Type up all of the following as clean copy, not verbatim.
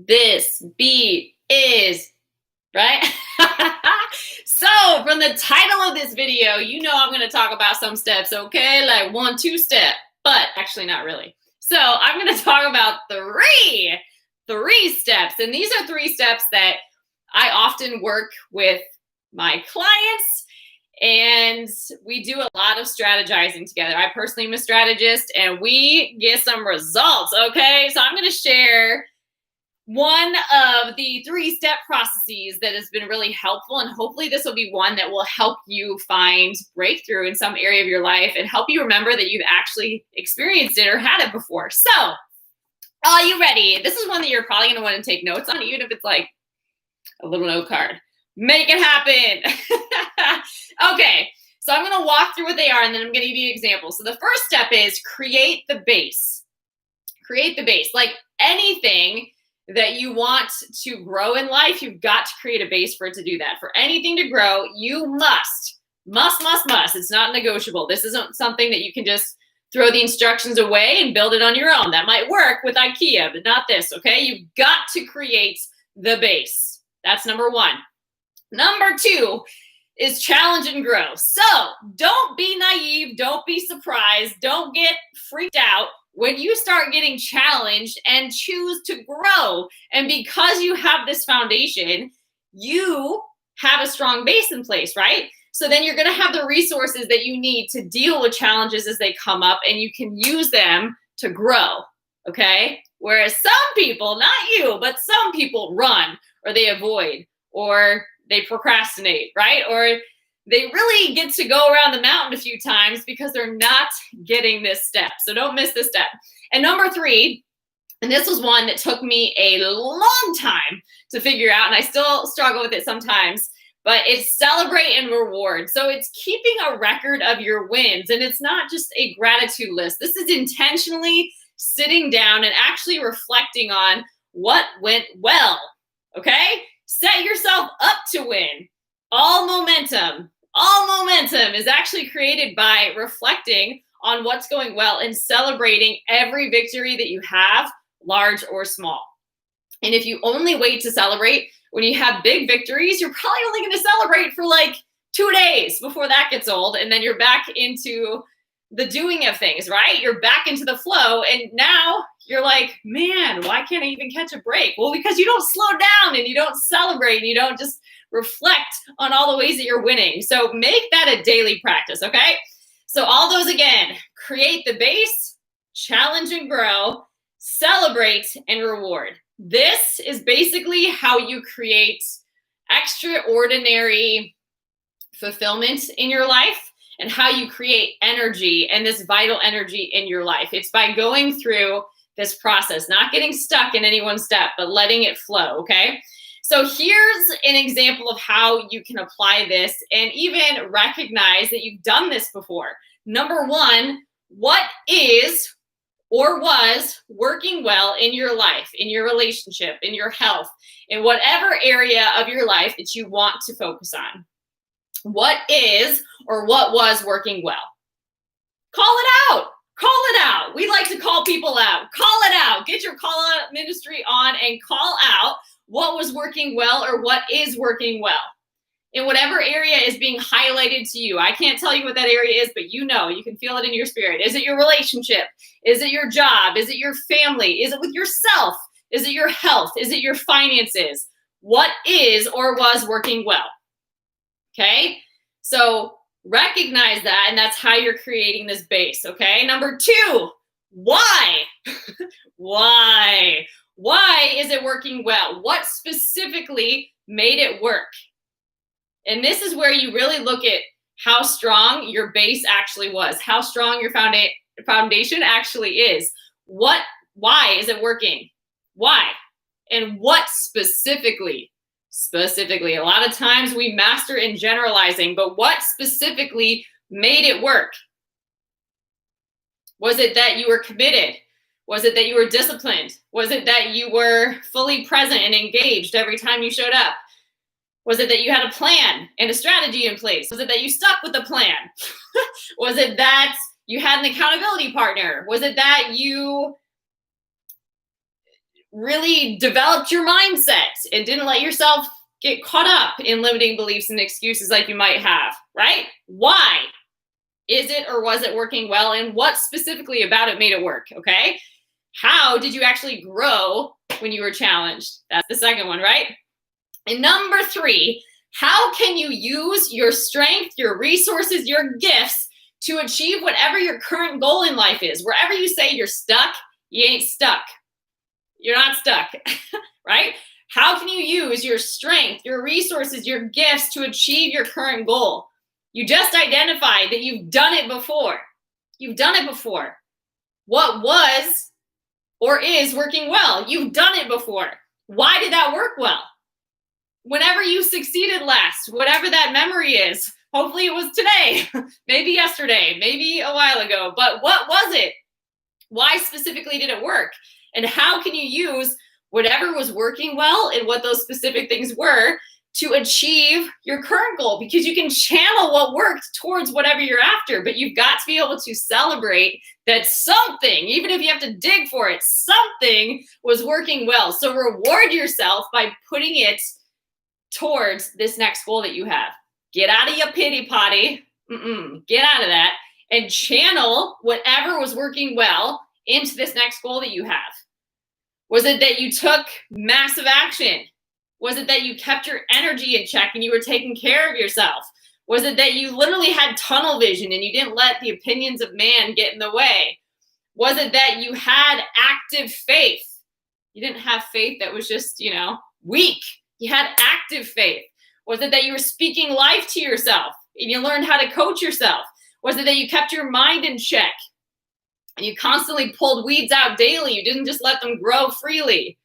this beat is, right? So from the title of this video, you know I'm going to talk about some steps, okay? Like 1, 2 step, but actually not really. So I'm going to talk about three steps. And these are 3 steps that I often work with my clients, and we do a lot of strategizing together. I personally am a strategist, and we get some results, okay? So I'm going to share one of the 3-step processes that has been really helpful, and hopefully this will be one that will help you find breakthrough in some area of your life and help you remember that you've actually experienced it or had it before. So, are you ready? This is one that you're probably going to want to take notes on, even if it's like a little note card. Make it happen. Okay, so I'm going to walk through what they are, and then I'm going to give you examples. So the first step is create the base. Create the base. Like anything that you want to grow in life, you've got to create a base for it to do that. For anything to grow, you must. It's not negotiable. This isn't something that you can just throw the instructions away and build it on your own. That might work with IKEA, but not this, okay? You've got to create the base. That's number 1. Number 2 is challenge and grow. So don't be naive. Don't be surprised. Don't get freaked out when you start getting challenged and choose to grow. And because you have this foundation, you have a strong base in place, right? So then you're going to have the resources that you need to deal with challenges as they come up, and you can use them to grow, okay? Whereas some people, not you, but some people run, or they avoid, or they procrastinate, right? Or they really get to go around the mountain a few times because they're not getting this step. So don't miss this step. And number 3, and this was one that took me a long time to figure out, and I still struggle with it sometimes, but it's celebrate and reward. So it's keeping a record of your wins, and it's not just a gratitude list. This is intentionally sitting down and actually reflecting on what went well, okay? Set yourself up to win. All momentum is actually created by reflecting on what's going well and celebrating every victory that you have, large or small. And if you only wait to celebrate when you have big victories, you're probably only going to celebrate for like 2 days before that gets old, and then you're back into the doing of things, right? You're back into the flow, and now you're like, man, why can't I even catch a break? Well, because you don't slow down, and you don't celebrate, and you don't just reflect on all the ways that you're winning. So make that a daily practice, okay? So all those again: create the base, challenge and grow, celebrate and reward. This is basically how you create extraordinary fulfillment in your life, and how you create energy and this vital energy in your life. It's by going through this process, not getting stuck in any one step, but letting it flow, okay? So here's an example of how you can apply this and even recognize that you've done this before. Number 1, what is or was working well in your life, in your relationship, in your health, in whatever area of your life that you want to focus on? What is or what was working well? Call it out. Call it out. We like to call people out. Call it out. Get your call out ministry on and call out what was working well or what is working well in whatever area is being highlighted to you. I can't tell you what that area is, but you know, you can feel it in your spirit. Is it your relationship? Is it your job? Is it your family? Is it with yourself? Is it your health? Is it your finances? What is or was working well? Okay, so recognize that, and that's how you're creating this base, okay? Number 2, why? Why? Why is it working well? What specifically made it work? And this is where you really look at how strong your base actually was, how strong your foundation actually is. Why is it working? Why? And what specifically? Specifically, a lot of times we master in generalizing, but what specifically made it work? Was it that you were committed? Was it that you were disciplined? Was it that you were fully present and engaged every time you showed up? Was it that you had a plan and a strategy in place? Was it that you stuck with the plan? Was it that you had an accountability partner? Was it that you really developed your mindset and didn't let yourself get caught up in limiting beliefs and excuses like you might have, right? Why is it or was it working well? And what specifically about it made it work, okay? How did you actually grow when you were challenged? That's the second one, right? And number 3, how can you use your strength, your resources, your gifts to achieve whatever your current goal in life is? Wherever you say you're stuck, you ain't stuck. You're not stuck, right? How can you use your strength, your resources, your gifts to achieve your current goal? You just identified that you've done it before. You've done it before. What was or is working well? You've done it before. Why did that work well? Whenever you succeeded last, whatever that memory is, hopefully it was today, maybe yesterday, maybe a while ago, but what was it? Why specifically did it work? And how can you use whatever was working well and what those specific things were to achieve your current goal? Because you can channel what worked towards whatever you're after, but you've got to be able to celebrate that something, even if you have to dig for it, something was working well. So reward yourself by putting it towards this next goal that you have. Get out of your pity potty. Get out of that and channel whatever was working well into this next goal that you have. Was it that you took massive action? Was it that you kept your energy in check and you were taking care of yourself? Was it that you literally had tunnel vision and you didn't let the opinions of man get in the way? Was it that you had active faith? You didn't have faith that was just, weak. You had active faith. Was it that you were speaking life to yourself and you learned how to coach yourself? Was it that you kept your mind in check and you constantly pulled weeds out daily? You didn't just let them grow freely,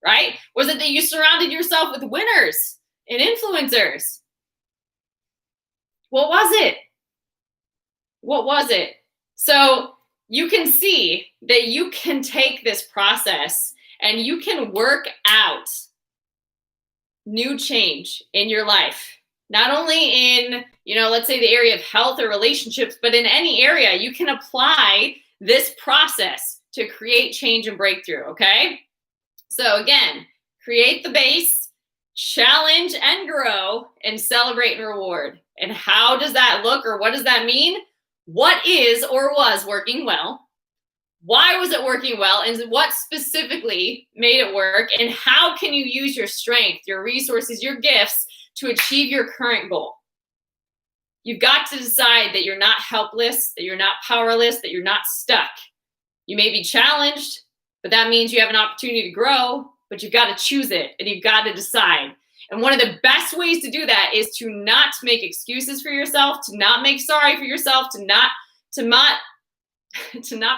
right? Was it that you surrounded yourself with winners and influencers? What was it? What was it? So you can see that you can take this process and you can work out new change in your life. Not only in, let's say the area of health or relationships, but in any area, you can apply this process to create change and breakthrough, okay? So again, create the base, challenge and grow, and celebrate and reward. And how does that look, or what does that mean? What is or was working well? Why was it working well? And what specifically made it work? And how can you use your strength, your resources, your gifts to achieve your current goal? You've got to decide that you're not helpless, that you're not powerless, that you're not stuck. You may be challenged, but that means you have an opportunity to grow, but you've got to choose it and you've got to decide. And one of the best ways to do that is to not make excuses for yourself, to not make sorry for yourself, to not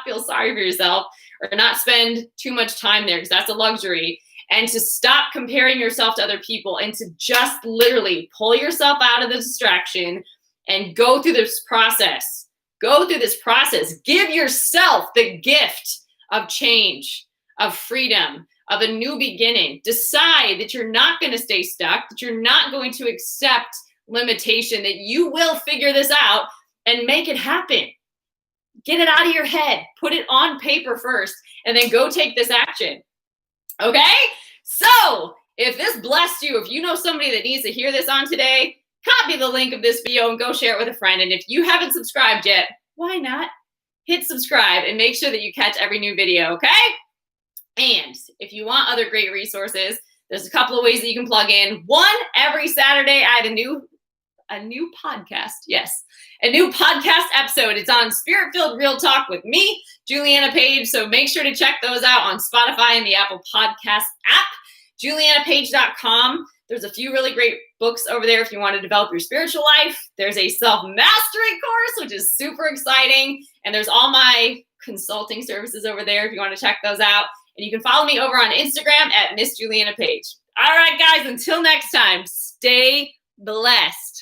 feel sorry for yourself or not spend too much time there because that's a luxury, and to stop comparing yourself to other people and to just literally pull yourself out of the distraction and go through this process. Go through this process. Give yourself the gift of change, of freedom, of a new beginning. Decide that you're not going to stay stuck, that you're not going to accept limitation, that you will figure this out and make it happen. Get it out of your head. Put it on paper first, and then go take this action. Okay? So if this blessed you, if you know somebody that needs to hear this on today, copy the link of this video and go share it with a friend. And if you haven't subscribed yet, why not? Hit subscribe and make sure that you catch every new video, okay? And if you want other great resources, there's a couple of ways that you can plug in. One, every Saturday, I have a new podcast. Yes, a new podcast episode. It's on Spirit-Filled Real Talk with me, Juliana Page. So make sure to check those out on Spotify and the Apple Podcast app. JulianaPage.com. There's a few really great books over there if you want to develop your spiritual life. There's a self-mastery course, which is super exciting. And there's all my consulting services over there if you want to check those out. And you can follow me over on Instagram at Miss Juliana Page. All right, guys, until next time, stay blessed.